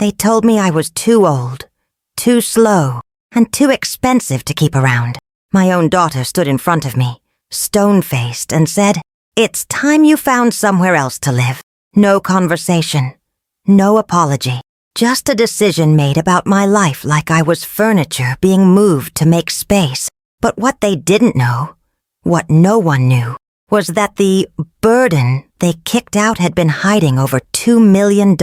They told me I was too old, too slow, and too expensive to keep around. My own daughter stood in front of me, stone-faced, and said, "It's time you found somewhere else to live." No conversation, no apology, just a decision made about my life like I was furniture being moved to make space. But what they didn't know, what no one knew, was that the burden they kicked out had been hiding over $2 million,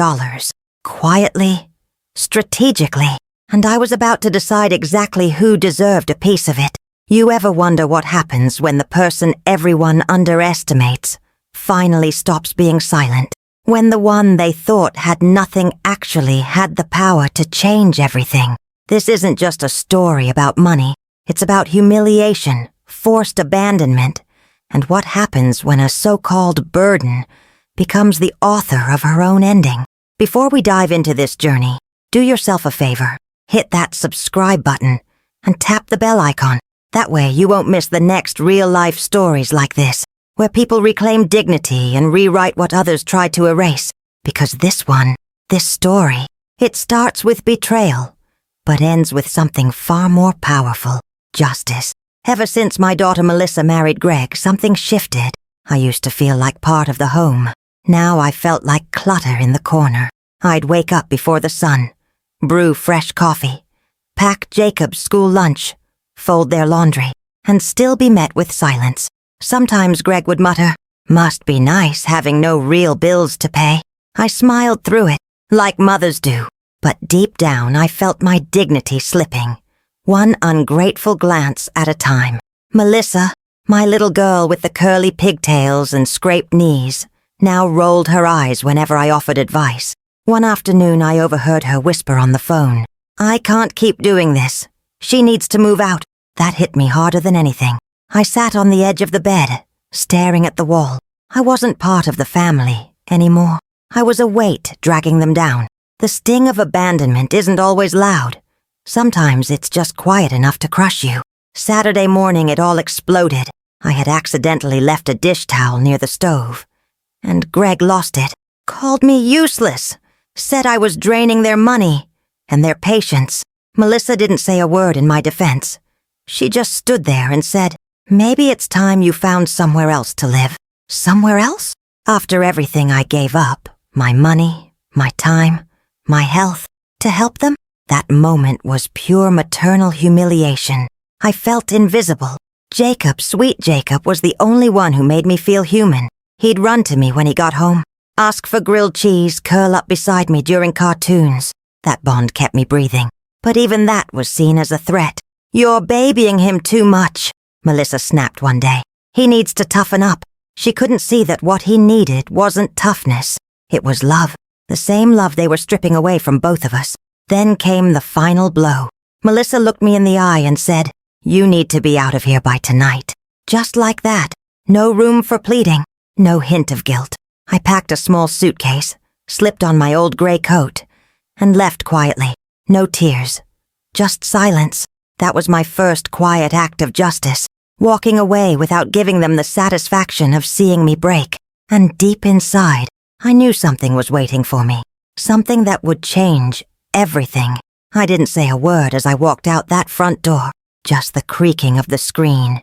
quietly, strategically, and I was about to decide exactly who deserved a piece of it. You ever wonder what happens when the person everyone underestimates finally stops being silent? When the one they thought had nothing actually had the power to change everything? This isn't just a story about money. It's about humiliation, forced abandonment, and what happens when a so-called burden becomes the author of her own ending. Before we dive into this journey, do yourself a favor. Hit that subscribe button and tap the bell icon. That way you won't miss the next real-life stories like this, where people reclaim dignity and rewrite what others tried to erase. Because this story, it starts with betrayal, but ends with something far more powerful: justice. Ever since my daughter Melissa married Greg, something shifted. I used to feel like part of the home. Now I felt like clutter in the corner. I'd wake up before the sun, brew fresh coffee, pack Jacob's school lunch, fold their laundry, and still be met with silence. Sometimes Greg would mutter, "Must be nice having no real bills to pay." I smiled through it, like mothers do, but deep down I felt my dignity slipping, one ungrateful glance at a time. Melissa, my little girl with the curly pigtails and scraped knees, now rolled her eyes whenever I offered advice. One afternoon I overheard her whisper on the phone, "I can't keep doing this. She needs to move out." That hit me harder than anything. I sat on the edge of the bed, staring at the wall. I wasn't part of the family anymore. I was a weight dragging them down. The sting of abandonment isn't always loud. Sometimes it's just quiet enough to crush you. Saturday morning it all exploded. I had accidentally left a dish towel near the stove, and Greg lost it, called me useless, said I was draining their money and their patience. Melissa didn't say a word in my defense. She just stood there and said, "Maybe it's time you found somewhere else to live." Somewhere else? After everything I gave up, my money, my time, my health, to help them? That moment was pure maternal humiliation. I felt invisible. Jacob, sweet Jacob, was the only one who made me feel human. He'd run to me when he got home, ask for grilled cheese, curl up beside me during cartoons. That bond kept me breathing. But even that was seen as a threat. "You're babying him too much," Melissa snapped one day. "He needs to toughen up." She couldn't see that what he needed wasn't toughness. It was love. The same love they were stripping away from both of us. Then came the final blow. Melissa looked me in the eye and said, "You need to be out of here by tonight." Just like that. No room for pleading. No hint of guilt. I packed a small suitcase, slipped on my old gray coat, and left quietly. No tears. Just silence. That was my first quiet act of justice, walking away without giving them the satisfaction of seeing me break. And deep inside, I knew something was waiting for me. Something that would change everything. I didn't say a word as I walked out that front door. Just the creaking of the screen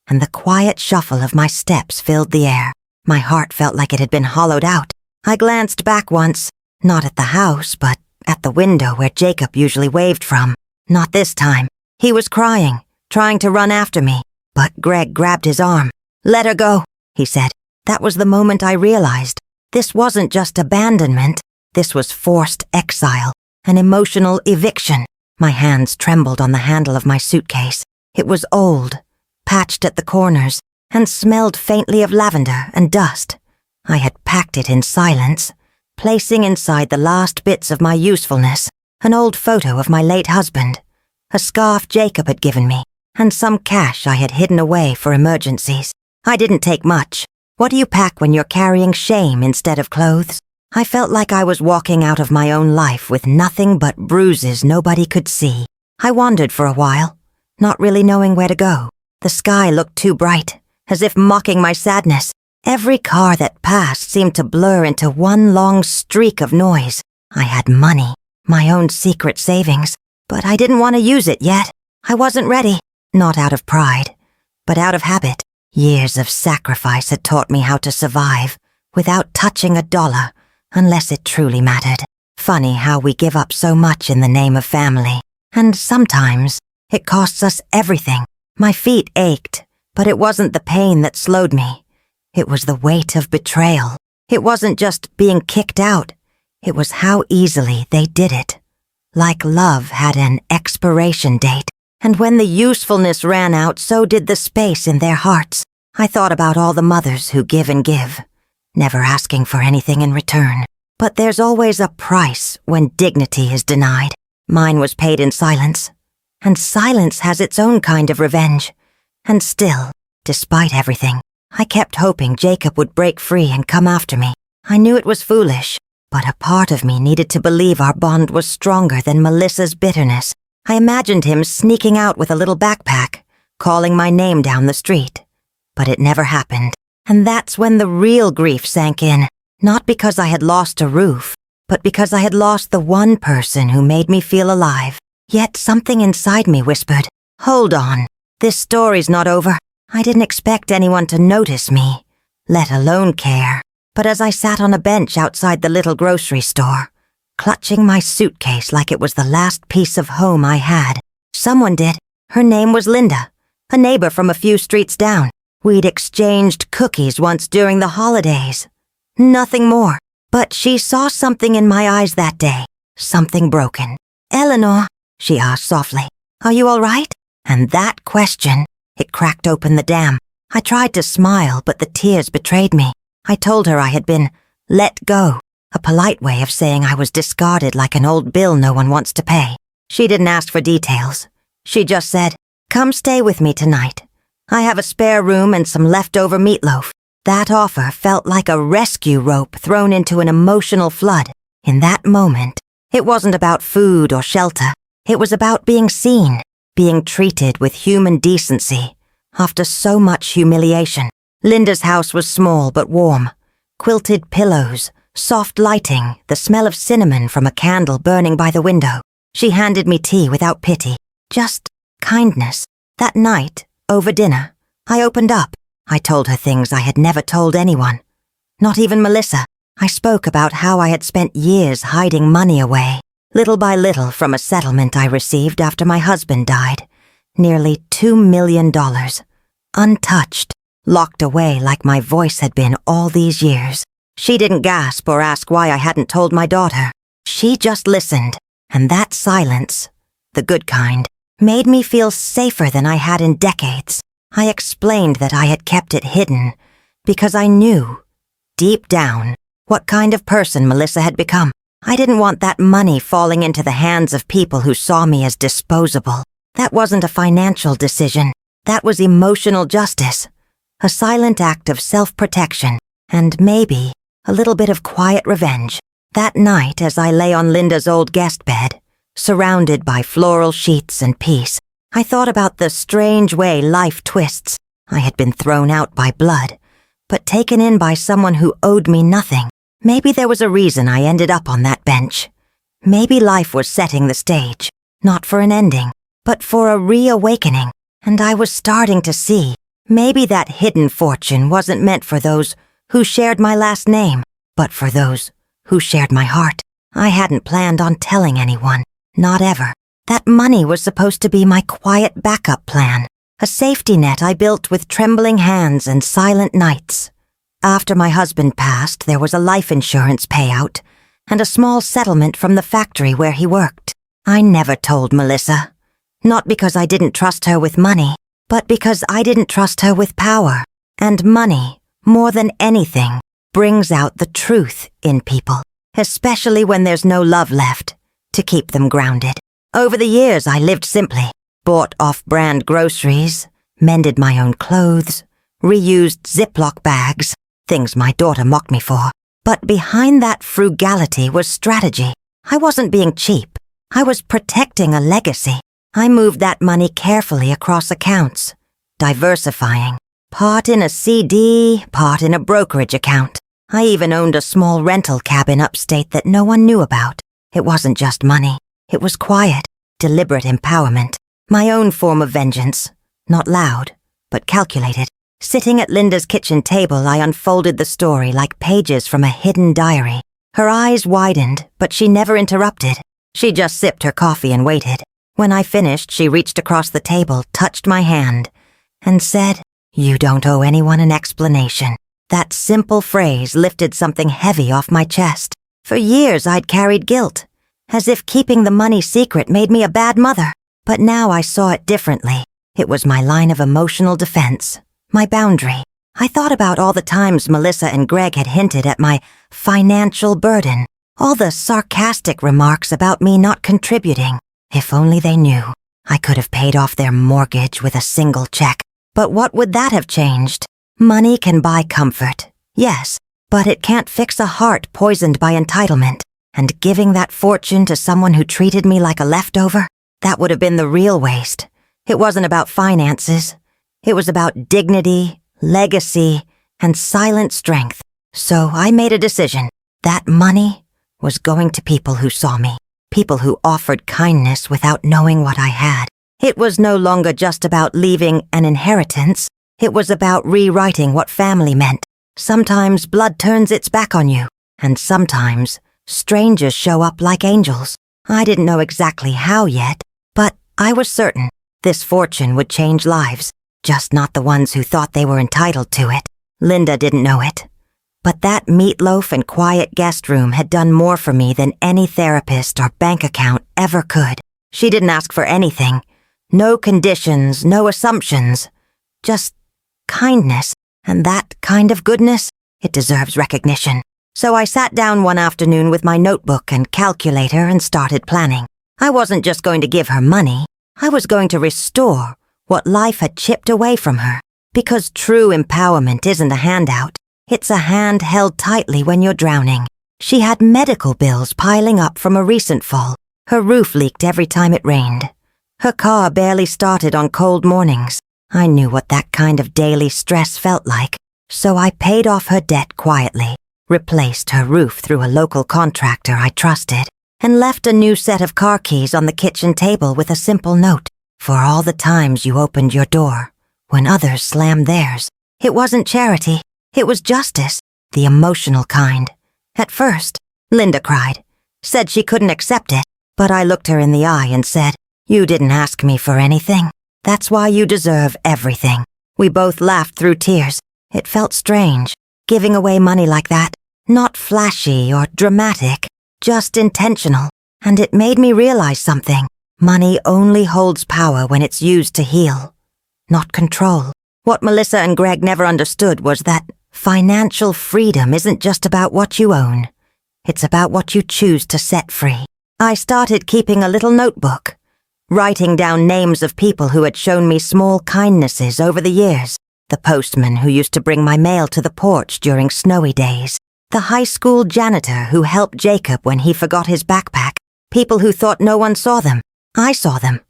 and the quiet shuffle of my steps filled the air. My heart felt like it had been hollowed out. I glanced back once, not at the house, but at the window where Jacob usually waved from. Not this time. He was crying, trying to run after me, but Greg grabbed his arm. "Let her go," he said. That was the moment I realized. This wasn't just abandonment. This was forced exile, an emotional eviction. My hands trembled on the handle of my suitcase. It was old, patched at the corners, and smelled faintly of lavender and dust. I had packed it in silence, placing inside the last bits of my usefulness, an old photo of my late husband, a scarf Jacob had given me, and some cash I had hidden away for emergencies. I didn't take much. What do you pack when you're carrying shame instead of clothes? I felt like I was walking out of my own life with nothing but bruises nobody could see. I wandered for a while, not really knowing where to go. The sky looked too bright, as if mocking my sadness. Every car that passed seemed to blur into one long streak of noise. I had money. my own secret savings, but I didn't want to use it yet. I wasn't ready, not out of pride, but out of habit. Years of sacrifice had taught me how to survive without touching a dollar unless it truly mattered. Funny how we give up so much in the name of family, and sometimes it costs us everything. My feet ached, but it wasn't the pain that slowed me. It was the weight of betrayal. It wasn't just being kicked out. It was how easily they did it. Like love had an expiration date, and when the usefulness ran out, so did the space in their hearts. I thought about all the mothers who give and give, never asking for anything in return. But there's always a price when dignity is denied. Mine was paid in silence, and silence has its own kind of revenge. And still, despite everything, I kept hoping Jacob would break free and come after me. I knew it was foolish, but a part of me needed to believe our bond was stronger than Melissa's bitterness. I imagined him sneaking out with a little backpack, calling my name down the street. But it never happened, and that's when the real grief sank in. Not because I had lost a roof, but because I had lost the one person who made me feel alive. Yet something inside me whispered, "Hold on, this story's not over." I didn't expect anyone to notice me, let alone care. But as I sat on a bench outside the little grocery store, clutching my suitcase like it was the last piece of home I had, someone did. Her name was Linda, a neighbor from a few streets down. We'd exchanged cookies once during the holidays. Nothing more, but she saw something in my eyes that day, something broken. "Eleanor," she asked softly, "are you all right?" And that question, it cracked open the dam. I tried to smile, but the tears betrayed me. I told her I had been let go, a polite way of saying I was discarded like an old bill no one wants to pay. She didn't ask for details. She just said, "Come stay with me tonight. I have a spare room and some leftover meatloaf." That offer felt like a rescue rope thrown into an emotional flood. In that moment, it wasn't about food or shelter. It was about being seen, being treated with human decency after so much humiliation. Linda's house was small but warm. Quilted pillows, soft lighting, the smell of cinnamon from a candle burning by the window. She handed me tea without pity, just kindness. That night, over dinner, I opened up. I told her things I had never told anyone, not even Melissa. I spoke about how I had spent years hiding money away, little by little from a settlement I received after my husband died. Nearly $2 million. Untouched, locked away like my voice had been all these years. She didn't gasp or ask why I hadn't told my daughter. She just listened, and that silence, the good kind, made me feel safer than I had in decades. I explained that I had kept it hidden because I knew, deep down, what kind of person Melissa had become. I didn't want that money falling into the hands of people who saw me as disposable. That wasn't a financial decision. That was emotional justice. A silent act of self-protection, and maybe a little bit of quiet revenge. That night, as I lay on Linda's old guest bed, surrounded by floral sheets and peace, I thought about the strange way life twists. I had been thrown out by blood, but taken in by someone who owed me nothing. Maybe there was a reason I ended up on that bench. Maybe life was setting the stage, not for an ending, but for a reawakening, and I was starting to see. Maybe that hidden fortune wasn't meant for those who shared my last name, but for those who shared my heart. I hadn't planned on telling anyone, not ever. That money was supposed to be my quiet backup plan, a safety net I built with trembling hands and silent nights. After my husband passed, there was a life insurance payout and a small settlement from the factory where he worked. I never told Melissa, not because I didn't trust her with money, but because I didn't trust her with power. And money, more than anything, brings out the truth in people, especially when there's no love left to keep them grounded. Over the years, I lived simply, bought off-brand groceries, mended my own clothes, reused Ziploc bags, things my daughter mocked me for. But behind that frugality was strategy. I wasn't being cheap. I was protecting a legacy. I moved that money carefully across accounts, diversifying, part in a CD, part in a brokerage account. I even owned a small rental cabin upstate that no one knew about. It wasn't just money. It was quiet, deliberate empowerment. My own form of vengeance. Not loud, but calculated. Sitting at Linda's kitchen table, I unfolded the story like pages from a hidden diary. Her eyes widened, but she never interrupted. She just sipped her coffee and waited. When I finished, she reached across the table, touched my hand, and said, "You don't owe anyone an explanation." That simple phrase lifted something heavy off my chest. For years I'd carried guilt, as if keeping the money secret made me a bad mother. But now I saw it differently. It was my line of emotional defense, my boundary. I thought about all the times Melissa and Greg had hinted at my financial burden, all the sarcastic remarks about me not contributing. If only they knew. I could have paid off their mortgage with a single check. But what would that have changed? Money can buy comfort, yes, but it can't fix a heart poisoned by entitlement. And giving that fortune to someone who treated me like a leftover, that would have been the real waste. It wasn't about finances. It was about dignity, legacy, and silent strength. So I made a decision. That money was going to people who saw me, people who offered kindness without knowing what I had. It was no longer just about leaving an inheritance. It was about rewriting what family meant. Sometimes blood turns its back on you, and sometimes strangers show up like angels. I didn't know exactly how yet, but I was certain this fortune would change lives, just not the ones who thought they were entitled to it. Linda didn't know it. But that meatloaf and quiet guest room had done more for me than any therapist or bank account ever could. She didn't ask for anything. No conditions, no assumptions. Just kindness, and that kind of goodness, it deserves recognition. So I sat down one afternoon with my notebook and calculator and started planning. I wasn't just going to give her money. I was going to restore what life had chipped away from her. Because true empowerment isn't a handout. It's a hand held tightly when you're drowning. She had medical bills piling up from a recent fall. Her roof leaked every time it rained. Her car barely started on cold mornings. I knew what that kind of daily stress felt like, so I paid off her debt quietly, replaced her roof through a local contractor I trusted, and left a new set of car keys on the kitchen table with a simple note. For all the times you opened your door, when others slammed theirs. It wasn't charity, it was justice, the emotional kind. At first, Linda cried, said she couldn't accept it, but I looked her in the eye and said, "You didn't ask me for anything. That's why you deserve everything." We both laughed through tears. It felt strange, giving away money like that. Not flashy or dramatic, just intentional. And it made me realize something. Money only holds power when it's used to heal, not control. What Melissa and Greg never understood was that financial freedom isn't just about what you own. It's about what you choose to set free. I started keeping a little notebook, writing down names of people who had shown me small kindnesses over the years. The postman who used to bring my mail to the porch during snowy days. The high school janitor who helped Jacob when he forgot his backpack. People who thought no one saw them. I saw them.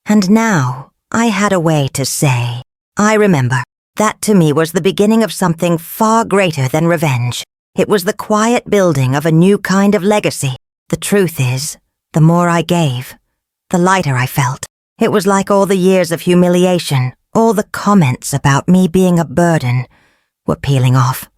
And now I had a way to say, I remember. That to me was the beginning of something far greater than revenge. It was the quiet building of a new kind of legacy. The truth is, the more I gave, the lighter I felt. It was like all the years of humiliation, all the comments about me being a burden, were peeling off.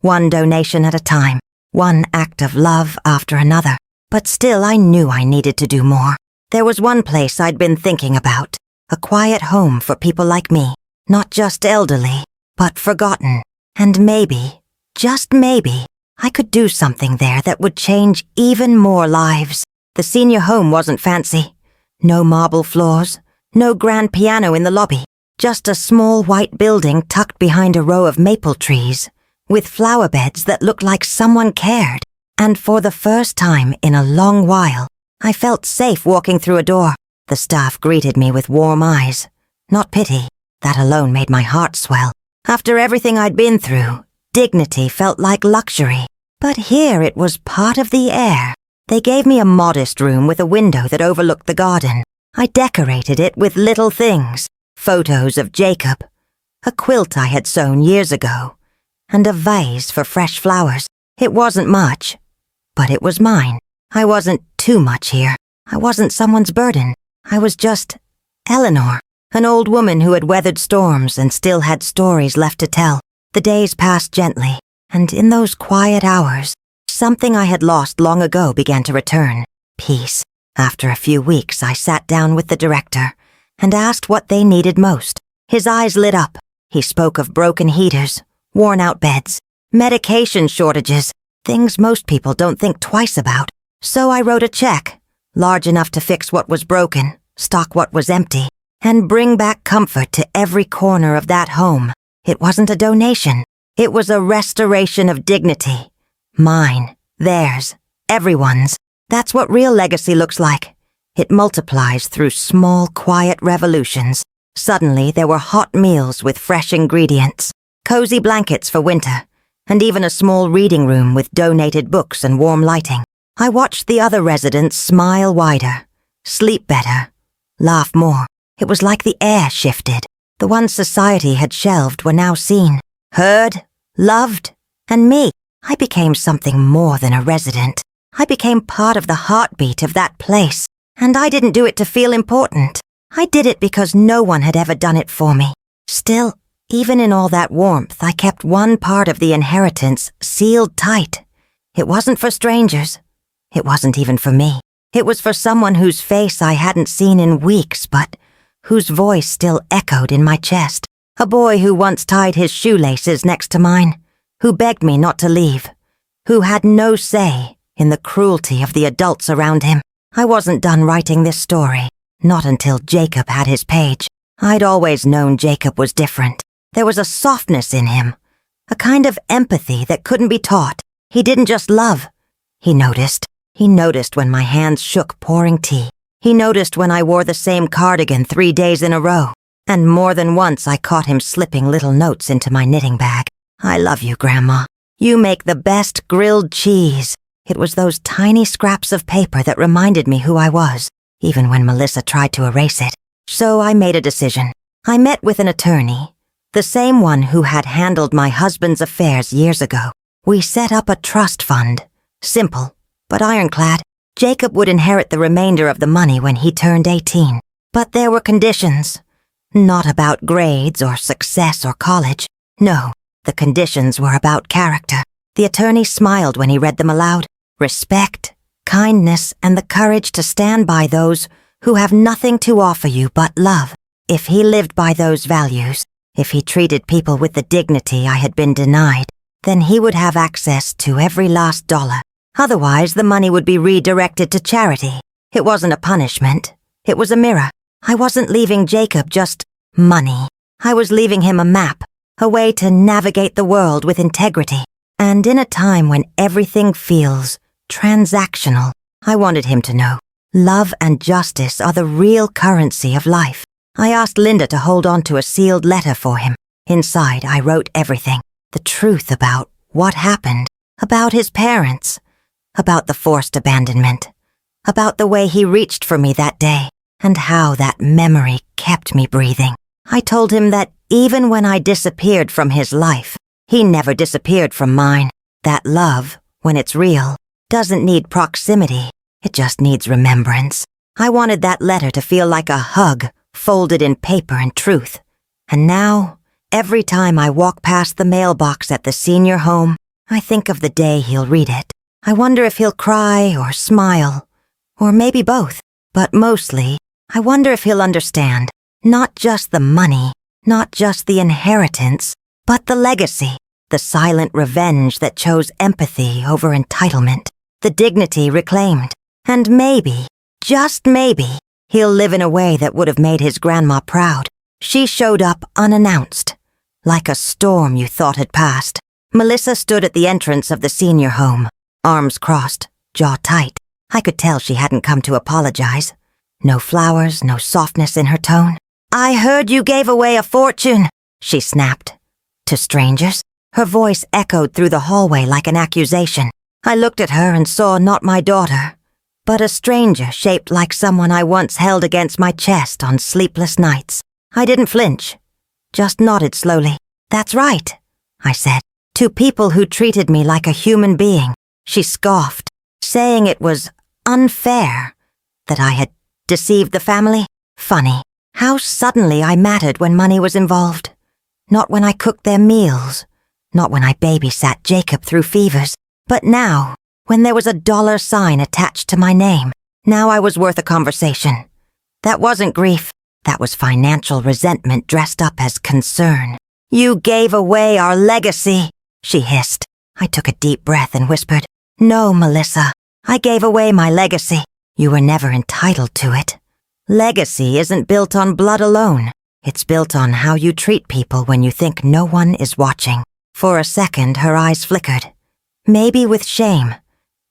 One donation at a time, one act of love after another. But still I knew I needed to do more. There was one place I'd been thinking about, a quiet home for people like me, not just elderly, but forgotten. And maybe, just maybe, I could do something there that would change even more lives. The senior home wasn't fancy. No marble floors, no grand piano in the lobby, just a small white building tucked behind a row of maple trees, with flower beds that looked like someone cared. And for the first time in a long while, I felt safe walking through a door. The staff greeted me with warm eyes. Not pity. That alone made my heart swell. After everything I'd been through, dignity felt like luxury. But here it was part of the air. They gave me a modest room with a window that overlooked the garden. I decorated it with little things. Photos of Jacob, a quilt I had sewn years ago, and a vase for fresh flowers. It wasn't much, but it was mine. I wasn't too much here. I wasn't someone's burden. I was just Eleanor, an old woman who had weathered storms and still had stories left to tell. The days passed gently, and in those quiet hours, something I had lost long ago began to return. Peace. After a few weeks, I sat down with the director and asked what they needed most. His eyes lit up. He spoke of broken heaters, worn-out beds, medication shortages, things most people don't think twice about. So I wrote a check, large enough to fix what was broken, stock what was empty, and bring back comfort to every corner of that home. It wasn't a donation. It was a restoration of dignity. Mine, theirs, everyone's. That's what real legacy looks like. It multiplies through small, quiet revolutions. Suddenly, there were hot meals with fresh ingredients, cozy blankets for winter, and even a small reading room with donated books and warm lighting. I watched the other residents smile wider, sleep better, laugh more. It was like the air shifted. The ones society had shelved were now seen, heard, loved, and me. I became something more than a resident. I became part of the heartbeat of that place, and I didn't do it to feel important. I did it because no one had ever done it for me. Still, even in all that warmth, I kept one part of the inheritance sealed tight. It wasn't for strangers. It wasn't even for me. It was for someone whose face I hadn't seen in weeks, but whose voice still echoed in my chest. A boy who once tied his shoelaces next to mine, who begged me not to leave, who had no say in the cruelty of the adults around him. I wasn't done writing this story, not until Jacob had his page. I'd always known Jacob was different. There was a softness in him, a kind of empathy that couldn't be taught. He didn't just love. He noticed. He noticed when my hands shook pouring tea. He noticed when I wore the same cardigan 3 days in a row. And more than once I caught him slipping little notes into my knitting bag. I love you, Grandma. You make the best grilled cheese. It was those tiny scraps of paper that reminded me who I was, even when Melissa tried to erase it. So I made a decision. I met with an attorney, the same one who had handled my husband's affairs years ago. We set up a trust fund. Simple, but ironclad. Jacob would inherit the remainder of the money when he turned 18. But there were conditions. Not about grades or success or college. No, the conditions were about character. The attorney smiled when he read them aloud. Respect, kindness, and the courage to stand by those who have nothing to offer you but love. If he lived by those values, if he treated people with the dignity I had been denied, then he would have access to every last dollar. Otherwise, the money would be redirected to charity. It wasn't a punishment. It was a mirror. I wasn't leaving Jacob just money. I was leaving him a map, a way to navigate the world with integrity. And in a time when everything feels transactional, I wanted him to know love and justice are the real currency of life. I asked Linda to hold on to a sealed letter for him. Inside, I wrote everything. The truth about what happened, about his parents, about the forced abandonment, about the way he reached for me that day, and how that memory kept me breathing. I told him that even when I disappeared from his life, he never disappeared from mine. That love, when it's real, doesn't need proximity. It just needs remembrance. I wanted that letter to feel like a hug, folded in paper and truth. And now, every time I walk past the mailbox at the senior home, I think of the day he'll read it. I wonder if he'll cry or smile, or maybe both. But mostly, I wonder if he'll understand. Not just the money, not just the inheritance, but the legacy, the silent revenge that chose empathy over entitlement, the dignity reclaimed. And maybe, just maybe, he'll live in a way that would have made his grandma proud. She showed up unannounced, like a storm you thought had passed. Melissa stood at the entrance of the senior home, arms crossed, jaw tight. I could tell she hadn't come to apologize. No flowers, no softness in her tone. "I heard you gave away a fortune," she snapped. To strangers, her voice echoed through the hallway like an accusation. I looked at her and saw not my daughter, but a stranger shaped like someone I once held against my chest on sleepless nights. I didn't flinch, just nodded slowly. "That's right," I said, "to people who treated me like a human being." She scoffed, saying it was unfair. That I had deceived the family? Funny. How suddenly I mattered when money was involved. Not when I cooked their meals. Not when I babysat Jacob through fevers. But now, when there was a dollar sign attached to my name, now I was worth a conversation. That wasn't grief. That was financial resentment dressed up as concern. You gave away our legacy, she hissed. I took a deep breath and whispered, No, Melissa, I gave away my legacy. You were never entitled to it. Legacy isn't built on blood alone. It's built on how you treat people when you think no one is watching. For a second, her eyes flickered. Maybe with shame.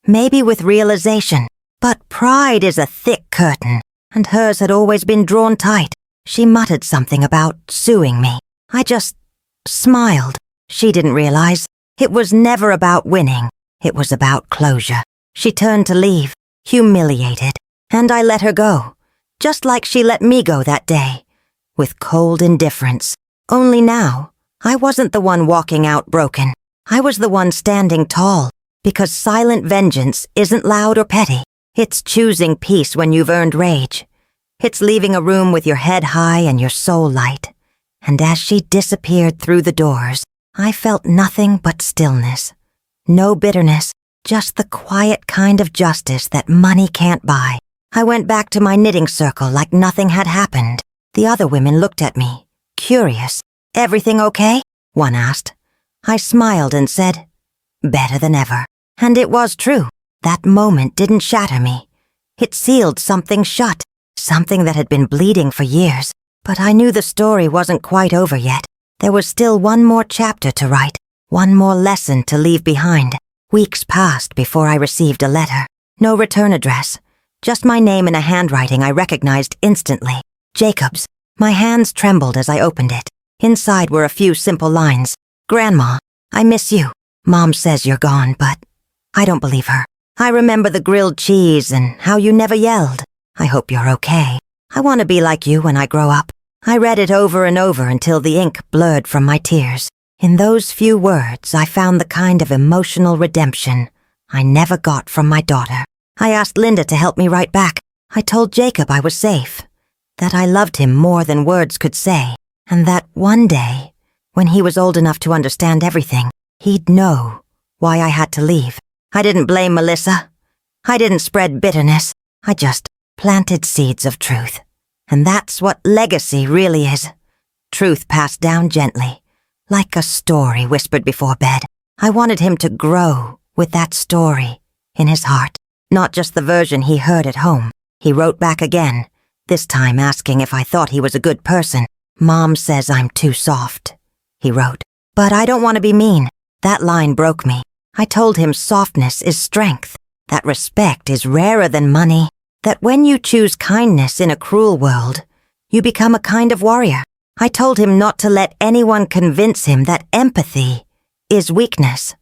Maybe with realization. But pride is a thick curtain, and hers had always been drawn tight. She muttered something about suing me. I just smiled. She didn't realize. It was never about winning. It was about closure. She turned to leave, humiliated, and I let her go, just like she let me go that day, with cold indifference. Only now, I wasn't the one walking out broken. I was the one standing tall, because silent vengeance isn't loud or petty. It's choosing peace when you've earned rage. It's leaving a room with your head high and your soul light. And as she disappeared through the doors, I felt nothing but stillness. No bitterness, just the quiet kind of justice that money can't buy. I went back to my knitting circle like nothing had happened. The other women looked at me, curious. Everything okay? One asked. I smiled and said, better than ever. And it was true. That moment didn't shatter me. It sealed something shut, something that had been bleeding for years. But I knew the story wasn't quite over yet. There was still one more chapter to write, one more lesson to leave behind. Weeks passed before I received a letter. No return address. Just my name in a handwriting I recognized instantly. Jacob's. My hands trembled as I opened it. Inside were a few simple lines. Grandma, I miss you. Mom says you're gone, but I don't believe her. I remember the grilled cheese and how you never yelled. I hope you're okay. I want to be like you when I grow up. I read it over and over until the ink blurred from my tears. In those few words, I found the kind of emotional redemption I never got from my daughter. I asked Linda to help me write back. I told Jacob I was safe, that I loved him more than words could say, and that one day, when he was old enough to understand everything, he'd know why I had to leave. I didn't blame Melissa. I didn't spread bitterness. I just planted seeds of truth. And that's what legacy really is. Truth passed down gently, like a story whispered before bed. I wanted him to grow with that story in his heart, not just the version he heard at home. He wrote back again, this time asking if I thought he was a good person. Mom says I'm too soft, he wrote. But I don't want to be mean. That line broke me. I told him softness is strength, that respect is rarer than money, that when you choose kindness in a cruel world, you become a kind of warrior. I told him not to let anyone convince him that empathy is weakness,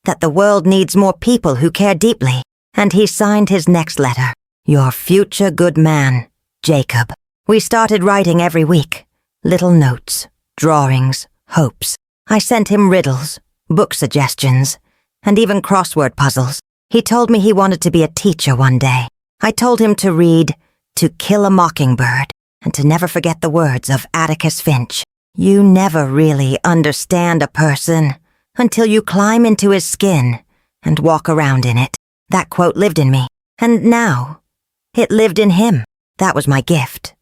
that the world needs more people who care deeply, and he signed his next letter, Your future good man, Jacob. We started writing every week, little notes, drawings, hopes. I sent him riddles, book suggestions, and even crossword puzzles. He told me he wanted to be a teacher one day. I told him to read To Kill a Mockingbird and to never forget the words of Atticus Finch. You never really understand a person until you climb into his skin and walk around in it. That quote lived in me, and now it lived in him. That was my gift.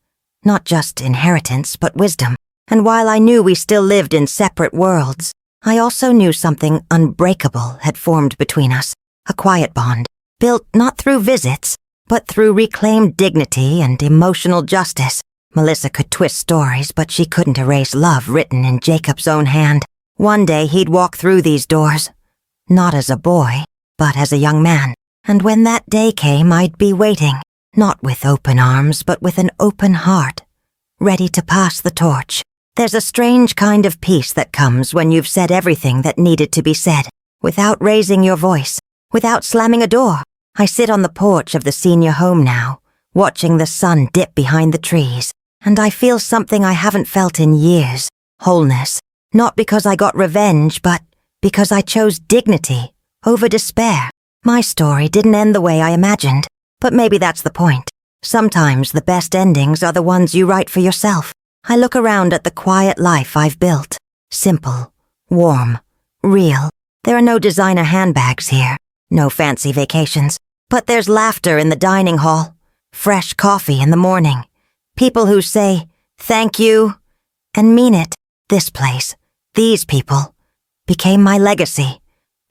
Not just inheritance, but wisdom. And while I knew we still lived in separate worlds, I also knew something unbreakable had formed between us. A quiet bond, built not through visits, but through reclaimed dignity and emotional justice. Melissa could twist stories, but she couldn't erase love written in Jacob's own hand. One day he'd walk through these doors, not as a boy, but as a young man. And when that day came, I'd be waiting, not with open arms, but with an open heart, ready to pass the torch. There's a strange kind of peace that comes when you've said everything that needed to be said, without raising your voice, without slamming a door. I sit on the porch of the senior home now, watching the sun dip behind the trees, and I feel something I haven't felt in years, wholeness, not because I got revenge, but because I chose dignity over despair. My story didn't end the way I imagined, But maybe that's the point. Sometimes the best endings are the ones you write for yourself. I look around at the quiet life I've built. Simple, warm, real. There are no designer handbags here, no fancy vacations. But there's laughter in the dining hall, fresh coffee in the morning. People who say, "Thank you," and mean it. This place, these people, became my legacy.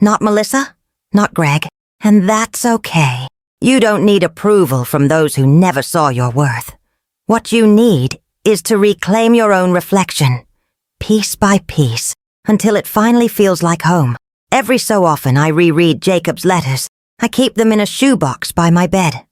Not Melissa, not Greg, and that's okay. You don't need approval from those who never saw your worth. What you need is to reclaim your own reflection, piece by piece, until it finally feels like home. Every so often I reread Jacob's letters. I keep them in a shoebox by my bed,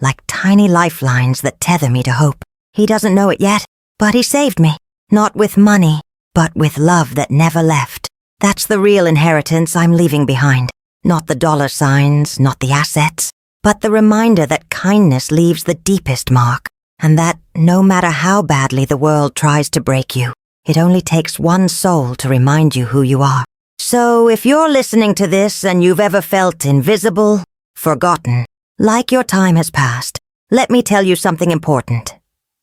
like tiny lifelines that tether me to hope. He doesn't know it yet, but he saved me, not with money, but with love that never left. That's the real inheritance I'm leaving behind. Not the dollar signs, not the assets, but the reminder that kindness leaves the deepest mark, and that no matter how badly the world tries to break you, it only takes one soul to remind you who you are. So if you're listening to this and you've ever felt invisible, forgotten, like your time has passed, let me tell you something important.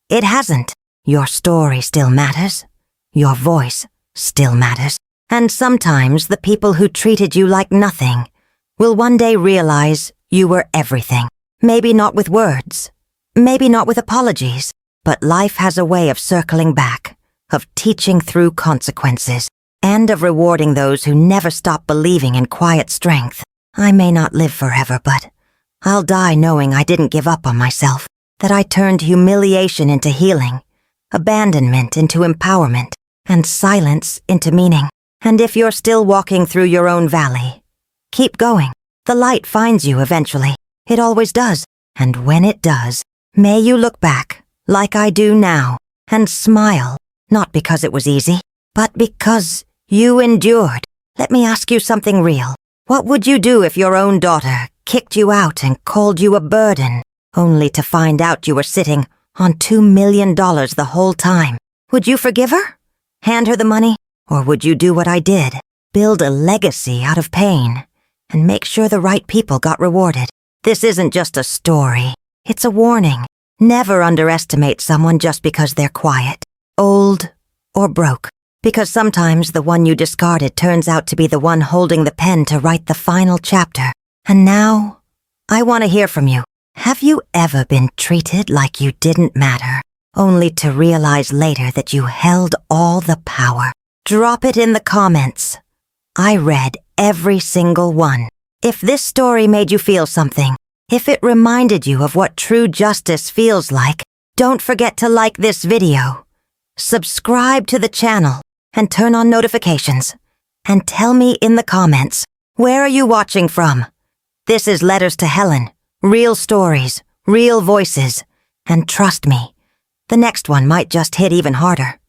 It hasn't. Your story still matters. Your voice still matters. And sometimes the people who treated you like nothing will one day realize you were everything. Maybe not with words, maybe not with apologies, but life has a way of circling back, of teaching through consequences, and of rewarding those who never stop believing in quiet strength. I may not live forever, but I'll die knowing I didn't give up on myself, that I turned humiliation into healing, abandonment into empowerment, and silence into meaning. And if you're still walking through your own valley, keep going. The light finds you eventually. It always does. And when it does, may you look back, like I do now, and smile, not because it was easy, but because you endured. Let me ask you something real. What would you do if your own daughter kicked you out and called you a burden, only to find out you were sitting on $2 million the whole time? Would you forgive her? Hand her the money? Or would you do what I did? Build a legacy out of pain and make sure the right people got rewarded. This isn't just a story. It's a warning. Never underestimate someone just because they're quiet, old, or broke. Because sometimes the one you discarded turns out to be the one holding the pen to write the final chapter. And now, I want to hear from you. Have you ever been treated like you didn't matter, only to realize later that you held all the power? Drop it in the comments. I read every single one. If this story made you feel something, if it reminded you of what true justice feels like, don't forget to like this video, subscribe to the channel, and turn on notifications. And tell me in the comments, where are you watching from? This is Letters to Helen. Real stories, real voices. And trust me, the next one might just hit even harder.